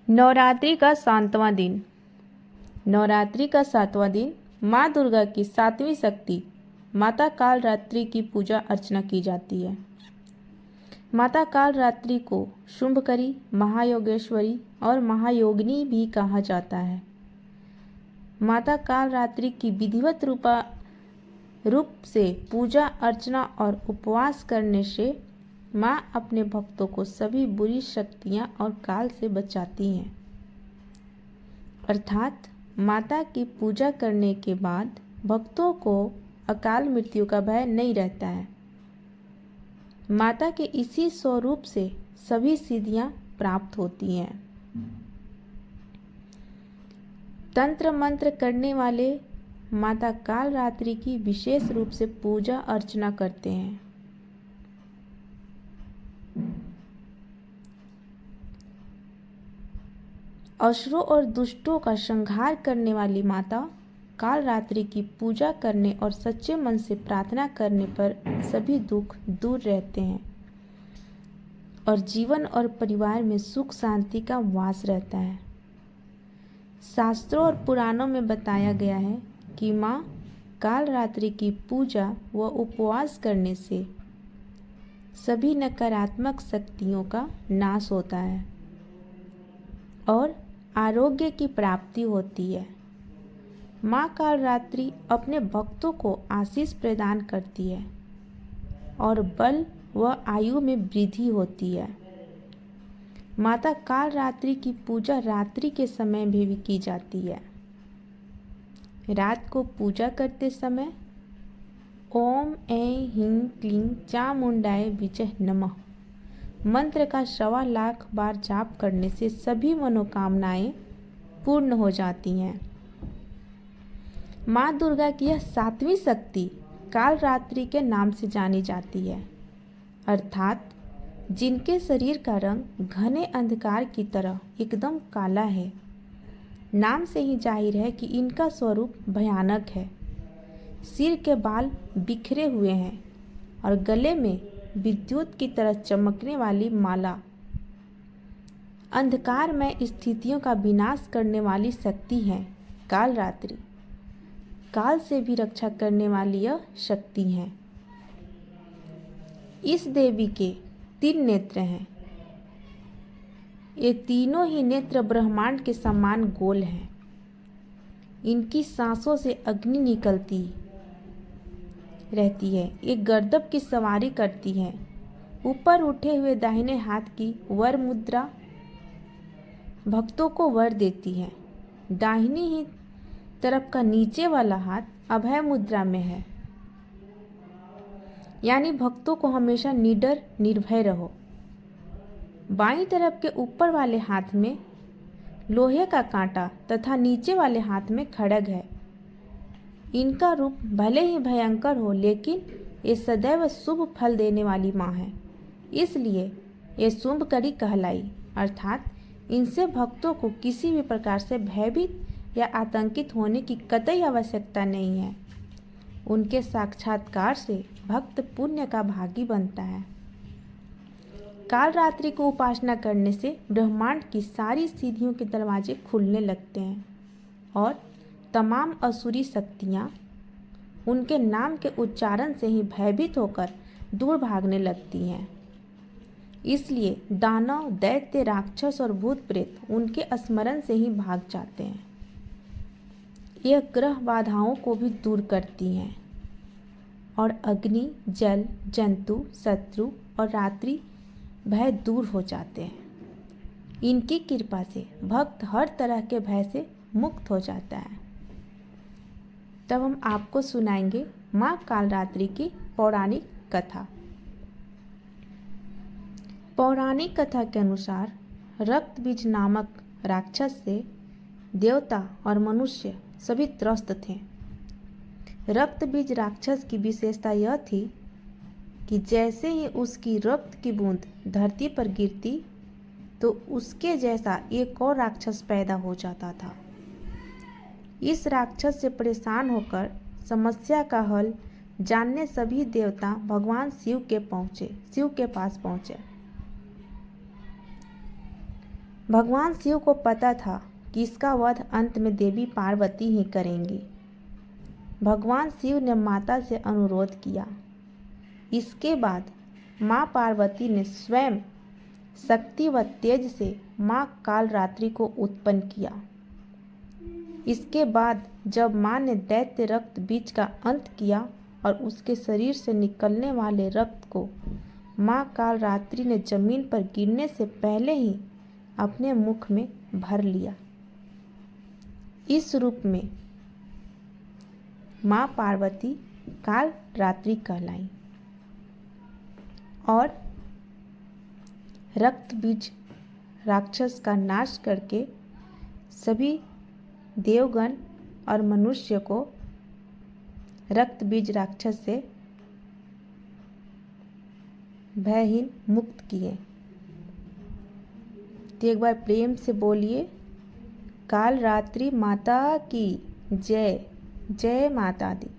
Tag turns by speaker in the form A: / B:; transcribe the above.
A: नवरात्रि का 7वां दिन। नवरात्रि का 7वां दिन माँ दुर्गा की 7वीं शक्ति माता कालरात्रि की पूजा अर्चना की जाती है। माता कालरात्रि को शुंभकरी, महायोगेश्वरी और महायोगिनी भी कहा जाता है। माता कालरात्रि की विधिवत रूप से पूजा अर्चना और उपवास करने से माँ अपने भक्तों को सभी बुरी शक्तियाँ और काल से बचाती हैं। अर्थात माता की पूजा करने के बाद भक्तों को अकाल मृत्यु का भय नहीं रहता है। माता के इसी स्वरूप से सभी सिद्धियाँ प्राप्त होती हैं। तंत्र मंत्र करने वाले माता कालरात्रि की विशेष रूप से पूजा अर्चना करते हैं। असुरों और दुष्टों का संहार करने वाली माता कालरात्रि की पूजा करने और सच्चे मन से प्रार्थना करने पर सभी दुख दूर रहते हैं और जीवन और परिवार में सुख शांति का वास रहता है। शास्त्रों और पुराणों में बताया गया है कि माँ कालरात्रि की पूजा व उपवास करने से सभी नकारात्मक शक्तियों का नाश होता है और आरोग्य की प्राप्ति होती है। माँ कालरात्रि अपने भक्तों को आशीष प्रदान करती है और बल व आयु में वृद्धि होती है। माता कालरात्रि की पूजा रात्रि के समय में भी की जाती है। रात को पूजा करते समय ओम ऐं ह्रीं क्लीं चामुंडाय विचे नमः मंत्र का 1.25 लाख बार जाप करने से सभी मनोकामनाएं पूर्ण हो जाती हैं। माँ दुर्गा की यह 7वीं शक्ति कालरात्रि के नाम से जानी जाती है, अर्थात जिनके शरीर का रंग घने अंधकार की तरह एकदम काला है। नाम से ही जाहिर है कि इनका स्वरूप भयानक है। सिर के बाल बिखरे हुए हैं और गले में विद्युत की तरह चमकने वाली माला। अंधकार में स्थितियों का विनाश करने वाली शक्ति है कालरात्रि। काल से भी रक्षा करने वाली यह शक्ति है। इस देवी के 3 नेत्र हैं। ये तीनों ही नेत्र ब्रह्मांड के समान गोल हैं। इनकी सांसों से अग्नि निकलती रहती है। ये गर्दभ की सवारी करती है। ऊपर उठे हुए दाहिने हाथ की वर मुद्रा भक्तों को वर देती है। दाहिनी ही तरफ का नीचे वाला हाथ अभय मुद्रा में है, यानी भक्तों को हमेशा निडर निर्भय रहो। बाईं तरफ के ऊपर वाले हाथ में लोहे का कांटा तथा नीचे वाले हाथ में खड्ग है। इनका रूप भले ही भयंकर हो, लेकिन ये सदैव शुभ फल देने वाली माँ है, इसलिए ये शुंभकरी कहलाई। अर्थात इनसे भक्तों को किसी भी प्रकार से भयभीत या आतंकित होने की कतई आवश्यकता नहीं है। उनके साक्षात्कार से भक्त पुण्य का भागी बनता है। कालरात्रि को उपासना करने से ब्रह्मांड की सारी सिद्धियों के दरवाजे खुलने लगते हैं और तमाम असुरी शक्तियाँ उनके नाम के उच्चारण से ही भयभीत होकर दूर भागने लगती हैं। इसलिए दानव, दैत्य, राक्षस और भूत प्रेत उनके स्मरण से ही भाग जाते हैं। यह ग्रह बाधाओं को भी दूर करती हैं और अग्नि, जल, जंतु, शत्रु और रात्रि भय दूर हो जाते हैं। इनकी कृपा से भक्त हर तरह के भय से मुक्त हो जाता है। तब हम आपको सुनाएंगे माँ कालरात्रि की पौराणिक कथा। पौराणिक कथा के अनुसार रक्तबीज नामक राक्षस से देवता और मनुष्य सभी त्रस्त थे। रक्तबीज राक्षस की विशेषता यह थी कि जैसे ही उसकी रक्त की बूंद धरती पर गिरती तो उसके जैसा एक और राक्षस पैदा हो जाता था। इस राक्षस से परेशान होकर समस्या का हल जानने सभी देवता भगवान शिव के पास पहुँचे। भगवान शिव को पता था कि इसका वध अंत में देवी पार्वती ही करेंगी। भगवान शिव ने माता से अनुरोध किया। इसके बाद माँ पार्वती ने स्वयं शक्ति व तेज से माँ कालरात्रि को उत्पन्न किया। इसके बाद जब माँ ने दैत्य रक्त बीज का अंत किया और उसके शरीर से निकलने वाले रक्त को माँ कालरात्रि ने जमीन पर गिरने से पहले ही अपने मुख में भर लिया। इस रूप में माँ पार्वती कालरात्रि कहलाई और रक्त बीज राक्षस का नाश करके सभी देवगण और मनुष्य को रक्त बीज राक्षस से भयहीन मुक्त किए। तो एक बार प्रेम से बोलिए, कालरात्रि माता की जय। जय माता दी।